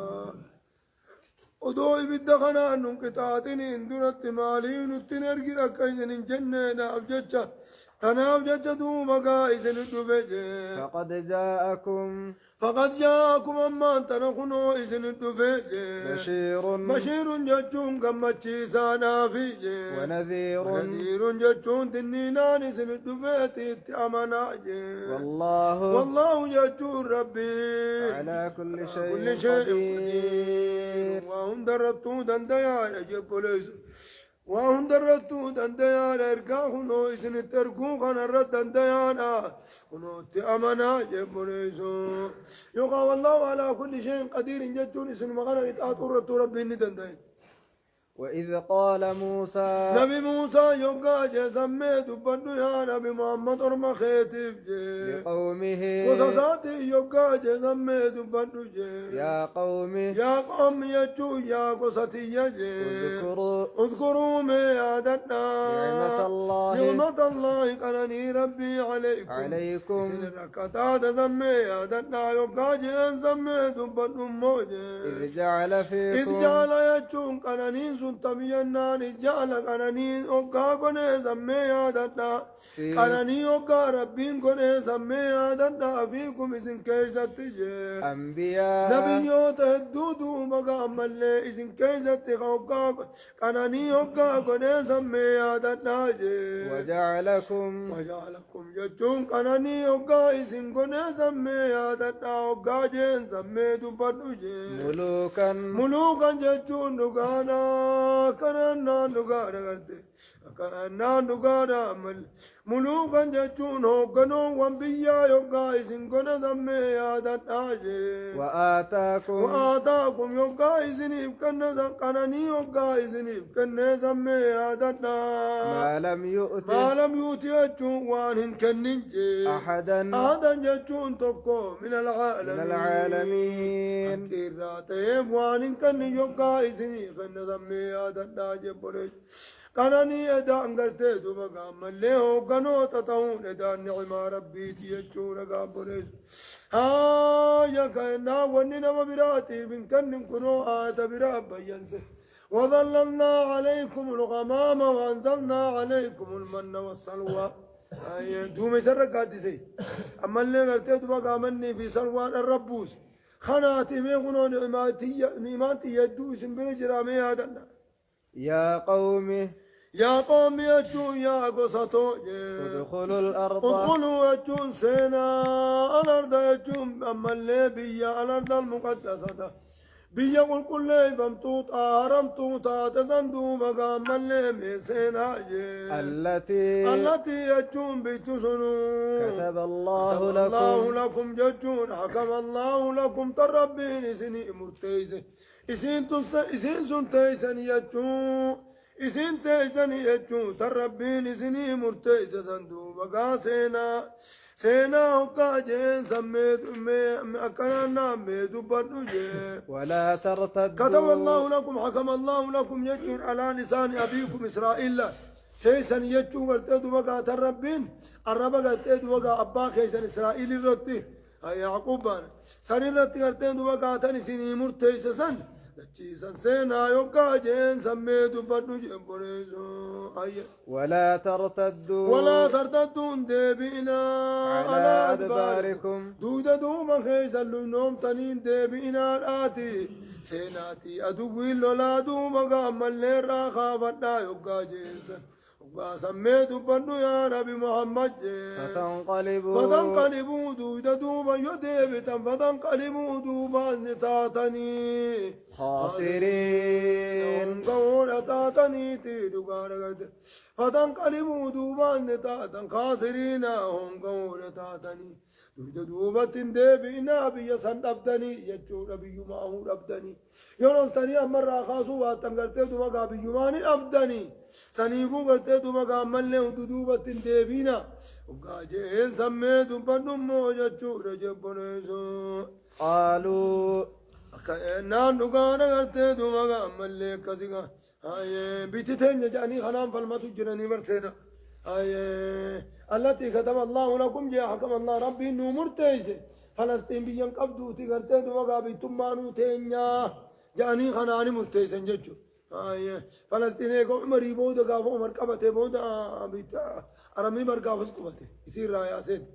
ودوي بدخنا أنهم قطعاتين اندرت مالي ونتنرقنا كيسن جنة دابجت تناف جدو مقايسن الدفجة فقد جاءكم أما أنت نخنو إذن الدفجة بشير جتشون قمتشي سانا فيجة ونذير جتشون تنينان إذن الدفجة تأمنا والله جتشون ربي على كل شيء قدير وهم درتو دنديان أجيب ليس وهم درتو دنديان ارقاهنو إسن ترقو خنرد دنديان كنو تأمنا جبنيسو يقا والله على كل شيء قدير جتون إسن مغانا إتآت رتو ربي ندندين وإذ قال موسى نبي موسى يقا جسمي دبنو يا نبي محمد ورما خيتف لقومه قصصاتي يقا جسمي دبنو يا قوم يجو يا قصتي يجي اذكروا ميادتنا نعمة الله قنني ربي عليكم سنركتا تزمي يادتنا يقا جن زمي دبنو موجي إذ جعل يجو قنني تمينان جعل قنانين اوغا كوني سمي يادنا قنانين اوغا ربين كوني سمي يادنا فيكم اسن كيست أنبياء نبيوت هدودو مقا ملي اسن كيست اوغا قنانين اوغا كوني سمي يادنا وجعلكم جتون قنانين اوغا اسن كوني سمي يادنا اوغا جين سمي دبادو ملوكا جتون نغانا كنا نغانا غرتي كنا نغانا مل ملوكا جتون هوغنو وانبيا يوغا إذن كنا سمي يادتاجي وآتاكم يوغا إذن إبكنا سنقناني يوغا إذن إبكنا سمي يادتنا ما لم يؤتي جتون وانهن كننجي أحدا جتون تقو من العالمين كيراتيب وانهن كن يوغا إذن إبكنا سمي يادتنا جبريج كانني أدا أنغرتي دوبا ملي هوغنو تتاون أدا نعمة ربي تيجونا قابلس يا كنا وننا مبراتي من كن كنو آت براب ينسي وظللنا عليكم الغمام وأنزلنا عليكم المن والسلوى دومي سرقاتي سي أما اللي قلت دوبا مني في سلوى الربوس خناتي ميغنو نعماتي يدوس بنجرامي هذا يا قوم يا قوم يجون يا قصتو ادخلوا الأرض ادخلوا يجون سينا الأرض يجون أما اللي بيا الأرض المقدسة بيا قل كل فمتوت آرمتوت تزندو مقام اللي مسينا التي يجون بيتسنو كتب الله لكم ججون حكم الله لكم تربين سني مرتيزه إسين سنتيسن يجون إسين تيسن يجون تربين سني مرتيزه سندو بقى سينا هكا جين سميت أكرنا ميدو بدو ولا ترتدوا كتب الله لكم حكم الله لكم يجون على لسان أبيكم إسرائيل تيسن يجون ورتدوا بقى تربين الربا قتدوا بقى أبا خيسن إسرائيل رتي يعقوب سنرت قرتدوا بقى تنسيني مرتيسه سن تشيسن سينا يوكا جين سميتو بدو جبريزو ولا ترتدوا ديبئنا على أدباركم دودا دوما خيسا لنوم تنين ديبئنا الآتي سيناتي أدوي لولا دوما قام اللي راخا فدا يوكا جيسن سميت بدو يا نبي محمد فتنقلبوا دودا دوبا يديبتا فتنقلبوا دوبا نتاتني خاسرين قول تاتني تيدو فتنقلبوا دوبا نتاتا خاسرين هم قول تاتني دودا دوبا تنديبئنا بيا سن أبدني يجو نبي معه أبدني يونلتني أمر راخاسو واتم قرتي دوبا قابي يماني أبدني سنيفو قلتي دوما قامل له دوبة ديبينا وقاجين سميتو بنمو جتشو رجبونيسو قالوا نان نقانا قلتي دوما قامل له كسيقا بيتتين جاني خنام فالماتو جراني مرسينا التي كتب الله لكم جاء حكم الله ربي انه مرتيسي فلسطين بيان قبدو تقرتي دوما قابي تمانو تينيا جاني خناني مرتيسن جتشو فلسطين يقول عمري بودا قافو عمر قبته بودا أرمي برقافس قبته يصير رايا سيد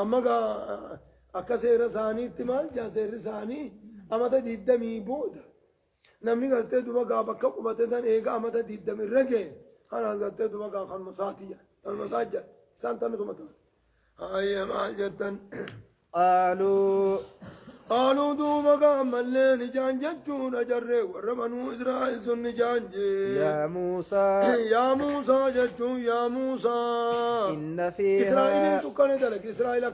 أما قا أكا سير ثاني احتمال جا سير ثاني أما تديدمي بودا نمني قلته دوبا قابا قبته ثان إيقا أما تديدمي رجع أنا قلته دوبا قا خان مساتيا المساجة سانتا نتمتل ما جدا قالوا دوبا قام الليل جان ججون أجري ورمنوا إسرائيل سن جان يا موسى ججون يا موسى إن فيها إسرائيل تكنت لك إسرائيل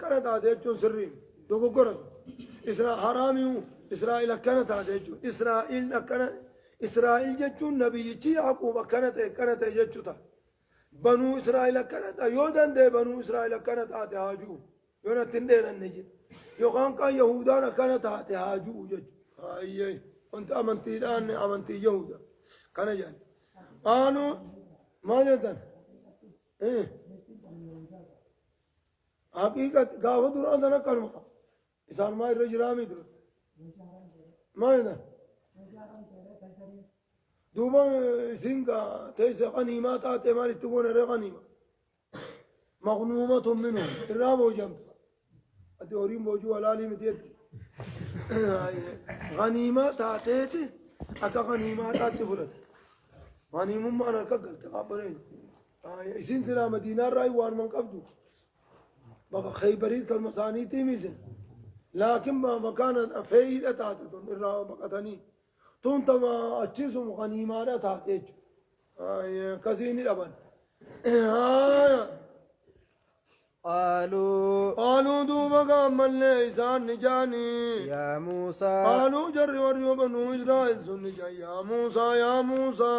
كانت ججون سرين دوغو قرد حرامي إسرائيل كانت ججون إسرائيل ججون نبي يعقوب كانت ججوتا بنو إسرائيل كانت يودن دي بنو إسرائيل كانت هاجو يونتن دين النجي يوكان كان يهودان كانت هاجو جج أنت أمنتي الآن أمنتي يهودا كان جان قالوا ما جدن حقيقة قاوة دران دانا كانوا إسان ما الرجرامي دران ما جدن دوبا سينكا تيسا غنيمات آتي مالي تقول غنيمة مغنومة منهم الرابو جمت أتوريم بوجو والالي متيت غنيمات آتيتي أكا غنيمات آتي فرد غنيم ما أنا كقلت قابلين إسين سنا مدينة راي وان من قبضو بابا خيبريت المساني تيميزن لكن ما كانت فيل أتاتتون الرابو بقتني تونتا ما أتشيسهم غنيمات آتيت كسيني لبن قالوا دوبا قام الليسان نجاني يا موسى قالوا جري وريو بنو إسرائيل سنجا يا موسى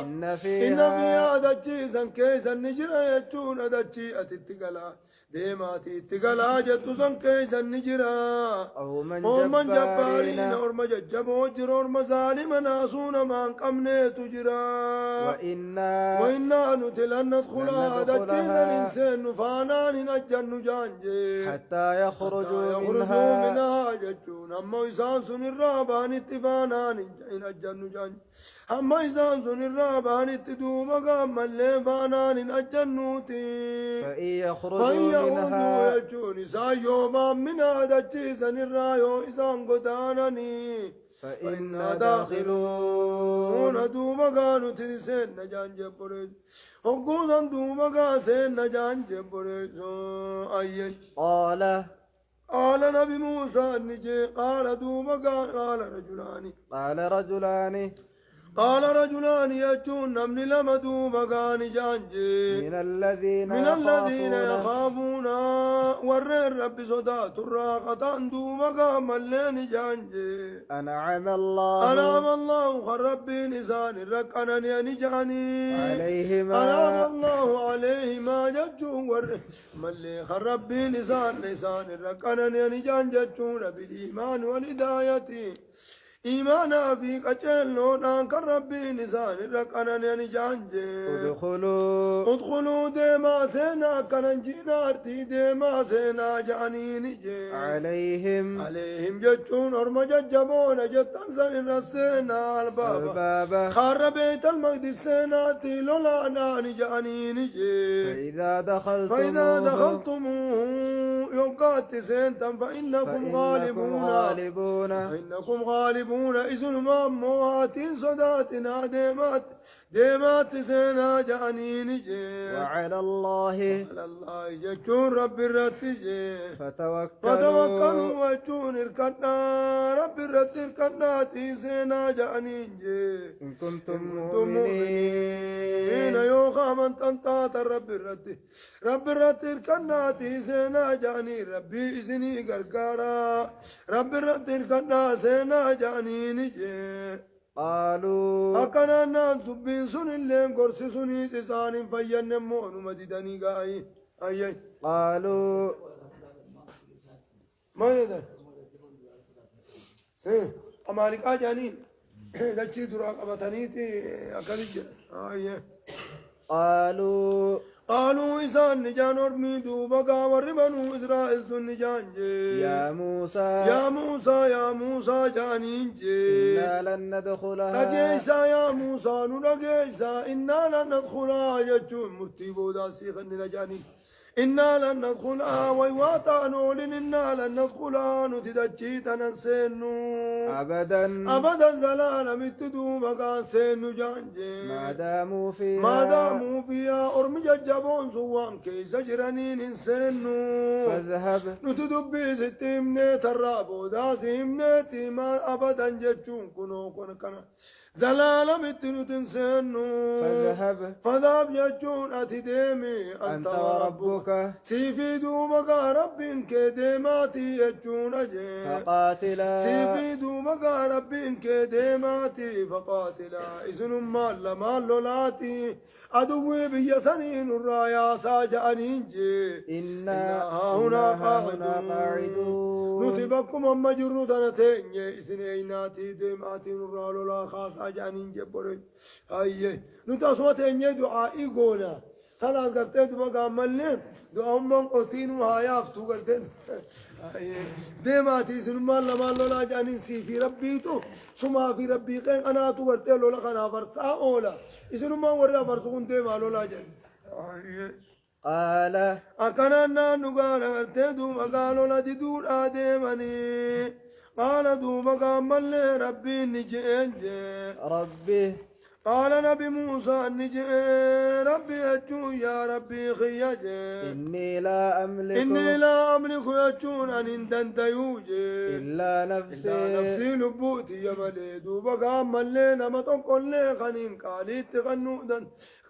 إن فيها دجيسا كيسا نجرا يجون دجي أتتقلا ديماتي اتقلا جتو سن كيسا نجرا ومن جبارين أورما ججبو جر أورما ظالما ناسون من قمني تجرا وإنا نتلن ندخلها دجيسا الإنسان نفانان نجن جانجي حتى يخرجوا منها ججون أما إسان سن الرابان اتفانان نجن جانجي أما إسان سن الرابان اتدوما قام اللي فانان نجنوتي فإن يخرجوا منها يجون إسان يوما منها دجيسا الرايو إسان قدانني فإنا داخلون دوما قالوا تنسين نجان جبريز وقوضا دوما قاسين نجان جبريز أي قال نبي موسى النجي قال دوما قال رجلان يجون نمني لمدو مغاني جانجي من الذين يخافون ور الرب صدا الراقة اندو مغام اللين جانجي أنعم الله خربي نسان ركنا نجاني عليهما أنعم الله عليهما ججون ور ملي خربي نسان ركنا نجان ججون بالإيمان والهداية إيمانا في قتلنا نانك ربي نسان ركنا نجانجي ادخلوا ديما سينا كننجينا ارتي ديما سينا جاني نجي عليهم جتون ارم ججبون جتن سن رسينا البابا خار بيت المقدس سينا تيلولا ناني جاني نجي فإذا دخلتموه يوقات سينتم فإنكم غالبون إذن ما مواتين صداتنا ديمات سينا جانين جي وعلى الله يجون رب الرتجي فتوكلوا وجون الكنا رب الرتجي سينا جانين جي إن كنتم مؤمنين يوخا من تنطاط رب الرتجي كنا سينا جاني ربي إذني غرغارا رب الرتجي كنا سينا جانين جي قالوا أكنا نان سبين سن اللين قرس سني سسان فين مون مددني قاي أي قالوا ما يدا سي أمالك أجانين دشي دراك أبتنيتي أكلج أي قالوا إسان نجان أرمي دوبا قاور بنو إسرائيل سن نجان جي يا موسى جانين جي إنا لن ندخلها نجيسا يا موسى نجيسا إنا لن ندخلها يجون مرتبو داسي خن نجانين إنا لن ندخلها ويواتا نولن إنا لن ندخلها نتدجي تنسينو أبدا زلالا متدو مقان سينو جانجي ما داموا فيها أرمي ججبون سوان كيس جرانين انسينو فاذهب نتدبي ستيمني ترابو داسيمني ما أبدا ججون كنو كنا زلالا متنو تنسينو فذهب يجون أتديمي أنت وربك سيفي دوبك ربك ديماتي يجون أجي فقاتلا سيفي دوبك ربك ديماتي فقاتلا إذن مال لولاتي أدوي بيسنين الرايا ساجانين جي إنا هنا قاعدون نتبكم أما جرو دانتين إسنيناتي ديماتي نرى لولا خاص أجانين جبرين أيه نتاسواتين دعائي قونا خلاص قلت بقى عملنا دعاء من قتين وهايافتو قلت ديماتي سنما لما لولا جانين سي في ربيتو سما في ربي قين أنا تو قلت لولا خنا فرسا أولا سنما ورا فرسون ديما لولا جان قال أكنا نقال قلت دوما قالوا لا تدور آدمني قال دوما قامل ربي نجين ربي قال نبي موسى نجي ربي أجون يا ربي خيج إني لا أملك يجون أن انتنت يوجي إلا نفسي لبوتي يا مليد وبقى ملينا ما تقول لي خنين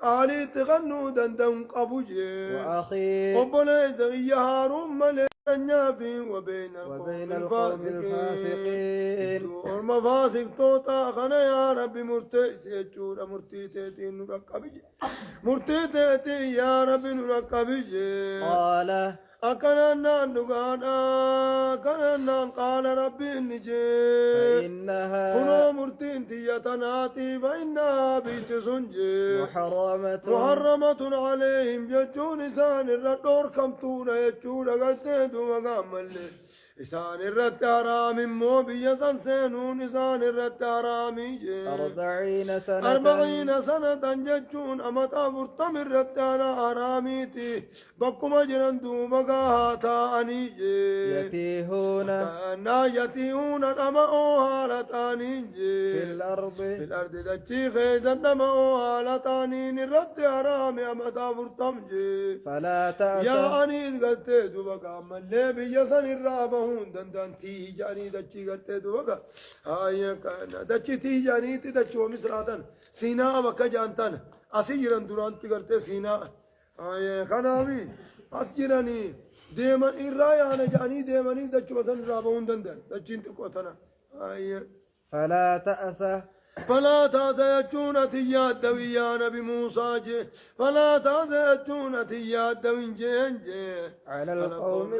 قالي تغنو دن قبوجي وأخي وبليز يا هارون ملي وبين القوم الفاسقين والمفاسق توتا خنا يا ربي مرتئسيجود مرتئتي يا ربي نركبجي قال أكننا نغانا كننا قال ربي نجي فإنها كنو مرتين تيتناتي فإنها بيت سنجي محرمة عليهم يجون سان الردور كمتون يجون قلتين مقام اللي إسان الرد حرام مو بيسان سينون إسان الرد حرامي جي 40 سنة 40 سنة جتشون أمتا فرطم الرد حراميتي بكما جران دوبا هاتا أنيجي يتيهون كأنا يتيهون أمأو هالتاني في الأرض في الأرض دجي خيزن أمأو هالتاني الرد حرامي أمتا فرطم جي فلا تأس يا أنيس قلتي دوبا ملي بيسان الرابهون دندان تي جاني دجي قلتي دوبا هاي كأنا دجي تي جاني تي دجو مصراتن سينا بكا جانتن أسيران دوران تي قلتي سينا هاي خنامي أسجراني ديمن إرايا أنا جاني ديمني دجو مثلا رابهون دندان دجين تقوتنا هاي فلا تأس فلا تازيجون تياد دويا نبي موسى جي فلا تازيجون تياد دوين جي على القوم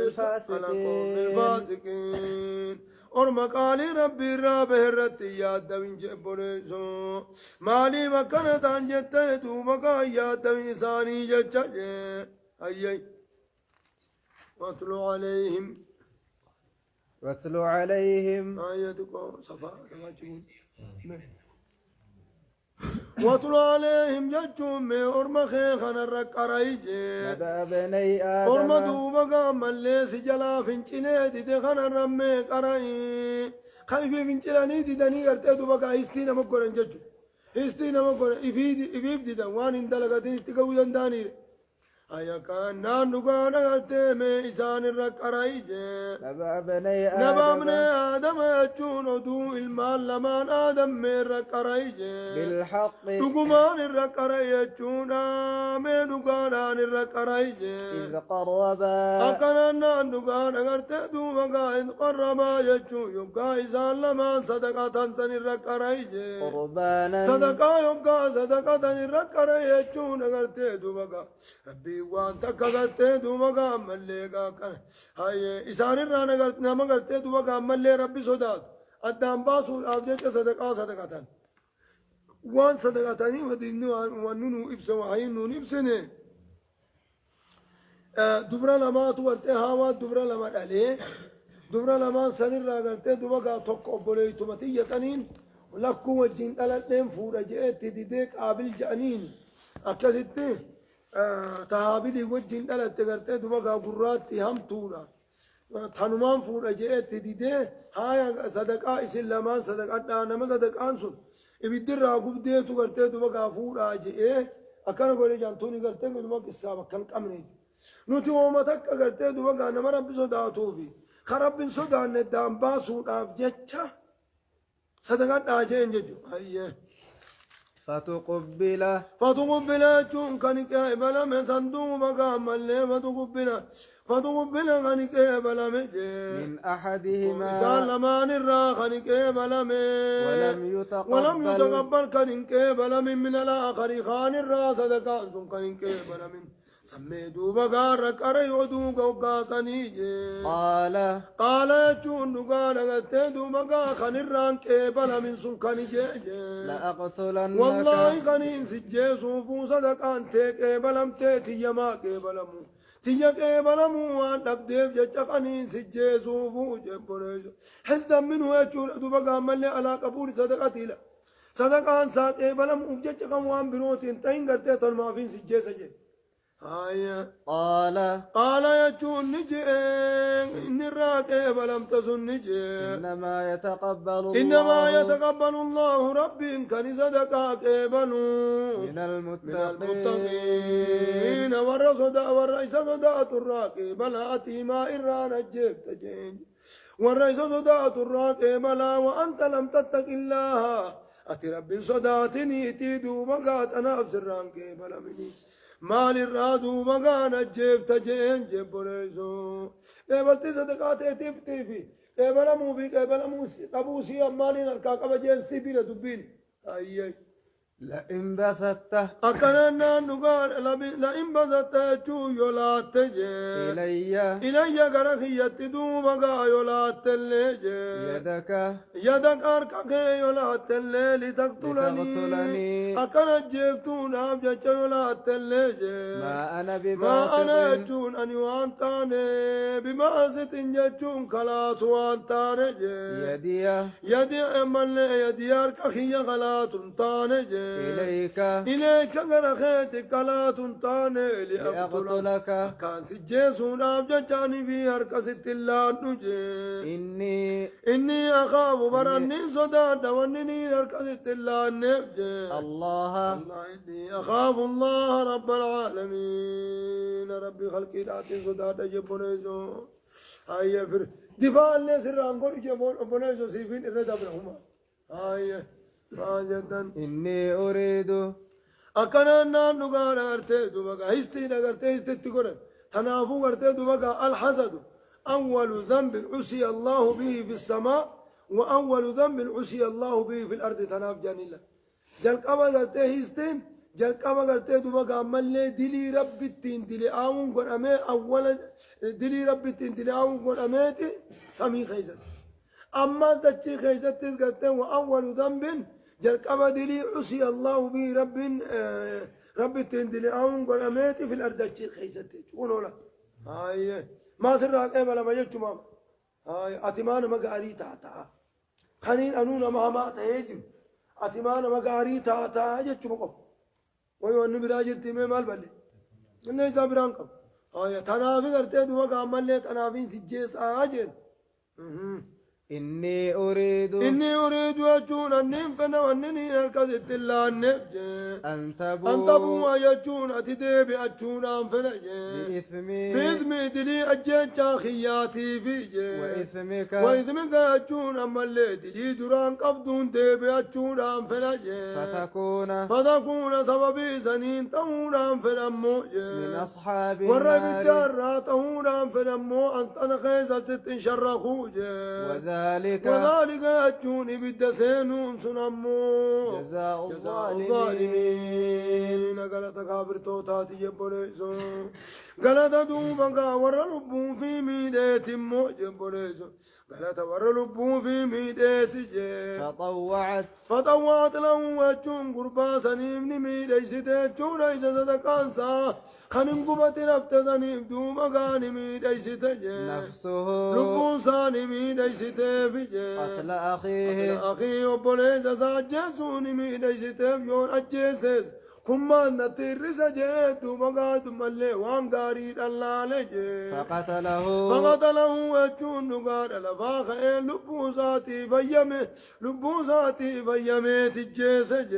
الفاسقين اور قال ربي رب هرت ياد دوين جي بوليسو مالي مكان تانجت تو مكا ياد دوين ثاني جچ جي اي واتلو عليهم آياتكم صفا كما تقول واتلو عليهم ججوم من أرم خيخنا الرقريجي نبأ بني أرم آدم دوبا قام اللي سجلا فنچنه دي خنا رمي قرأي خايف فنچلاني دي داني قرتي دوبا قا استينا مقرن ججو استينا مقرن إفيف دي وان اندلقاتين تقوي داني أيا كان نانوغا نغتي مي إسان الرقريجي نبأ بني نبا من آدم آدم يجون دو المال لمان آدم من رقريجي بالحق نقمان الرقريجون من نقانان الرقريجي إذ قربا أكنا نانوغا نغرتي دو مغا إذ قربا يجو يبقى إسان لمان صدقة سن الرقريجي قربانا صدقة يبقى صدقة الرقريجون نغرتي دو مغا ربي وان تكغتي دوما غاملي كان هاي اسان رانا غلط نما غلطي دوما غاملي ربي سودات ادام باسو ابجت صدقه وان صدقتني ودينو ونونو ابسو عينو نبسنه دبرا لما تورتي هاوا دبرا لما عليه دبرا لما سنر راغلتي دوما غا توك بولي تومتي يتنين لكو وجين دلتن فورجه تديدك قابل جانين اكلتي تهابيدي وجين دلت تغرتي دوغا غراتي هم تورا ثنمان فور اجيت ديده هاي صدقه اسلمان صدقه دانما صدقان سن ابيدر غبدي تو غرتي دوغا فور اجي اكن غولي جانتوني غرتي دوما قصا كان قمني نوتي ومتك غرتي دوغا نما رب سوداتو في خرب بن سودان دام باسو داف جچا صدقه داجين ججو هاي فتقبل جون كانك بلا من صندوق مقام اللي فتقبل كانك بلا من أحدهما سلمان الرا كانك بلا ولم يتقبل كانك بلا من الآخر خان الرا صدقان سن كانك بلا من سميدو بغار كري ودو غوغاسني قال جون قال غتدو مغا خنران كبل من سكن لا أقتلنك والله غنين سجيسو فو صدقان تكبلم تيما كبلمو تيا كبلمو وان دبدب جچقنين سجيسو فو جبرج حسد منه يجول دو بغا مل على قبول صدقتي لا صدقان ساق بلم وجچقم وان بروتين تين غرتي تن ما فين سجيسجي قال يا جون نجي إن الراكب لم تزن نجي إنما يتقبل الله ربي كان صدقا كيبنو من المتقين والرئيس صدقة الراكب لا أتيما إران الجيب تجين والرئيس صدقة الراكب لا وأنت لم تتق الله أتي ربي صداتني تيدو مقات أنا أفسر رانكي بلا مني مال الرادو مغان الجيف تجين جبريزو قبلت صدقات تفتي في قبل مو في قبل موسي قبوسي مالين الكاكب جين سيبين دبين اي لئن بسطته أكننا نقال لئن بسطت يولات إلي غرق يتدوب يولات يدك يدك أركك يولات لتقتلني أكن جفتون أبجت يولات ما أنا ما أنا بباسط جون أن يوانتاني بماسط جتون كلات وانتاني يدي يدي أمن يدي أركك يغلات تاني إليك غرخيت كلا تنتاني لأقتلك كان سجيسون أبجاني في هركس التلان نجي إني أخاف براني صداد وانني هركس التلان نبجي الله إني أخاف الله رب العالمين ربي خلقي راتي صداد جبونيزو هاي فر دفاع اللي سران قول جبونيزو سيفين إرد أبنهما هاي ما جدا إني أريد أكننا نقال أرتي دوبك هستين أرتي هستتكون تنافو أرتي دوبك الحسد أول ذنب عصي الله به في السماء وأول ذنب عصي الله به في الأرض تناف جان الله جل كما أرتي هستين جل كما أرتي دوبك أمالي دلي رب التين دلي آون قر أمي أولا دلي رب التين دلي آون قر أميتي سمي خيزت أما دتشي خيزت تزقتين وأول ذنب جل كما دلي عصي الله به رب التندلي أون قل أميتي في الأرض الشيء خيستي تقولوا لا هاي ما سرعك إيه ولا ما يجتو ماما هاي أتمان مقاري تاتا خنين أنونا ما تهيجم أتمان مقاري تاتا يجتو مقف ويو النبي راجل تيمي مال بلي إنه يسابران قب هاي تنافي کرتے دو مقام ملے تنافين سجيس آجين إني أريد أجون أنهم فنا وأنني نركزت الله النفج أن تبوا أجون أتدي بأجون أنفنا بإثمي دلي أجين شاخياتي في وإثمك أجون أما اللي دلي دران قبضون دي بأجون أنفنا فتكون سببي سنين تهون أنفنا من أصحاب والرب النار الدار تهون أنفنا أنت خيزة ست شرخوج وذلك أجوني بالدسين سنمو جزاء الظالمين قالت كافر توتاتي جبوليسو قالت دوبا ورلبون في ميدات مو جبوليسو قالت ورلبون في ميدات فطوعت له وجون قربا سنيم نمي ليست جون ليس صدقانسا خنن قبت نفت سنيم دوما غانمي ليست نفسه لبون سانمي ليست في قتل أخيه أخي وبوليس ساجسوني مي ليست يون أجسس كما نترس جيت مغاد ملي وانغاري دلالج فقتله وجون نغار لفاخ لبوساتي فيمي تجسج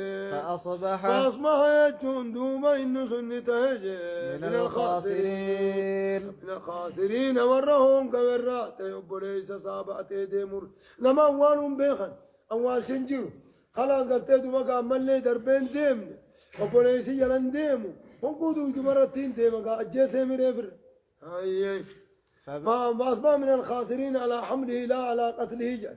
فأصبح يجون دوما إن سنته من الخاسرين ورهم كورات يبوليس سابعتي ديمور لما أولهم بيخن أول شنجر خلاص قلت دوما ملي دربين ديمن وبوليسي يلان ديمو وقودو جمرتين ديمو أجيسي مريفر فأصبح من الخاسرين على حمله لا على قتله جل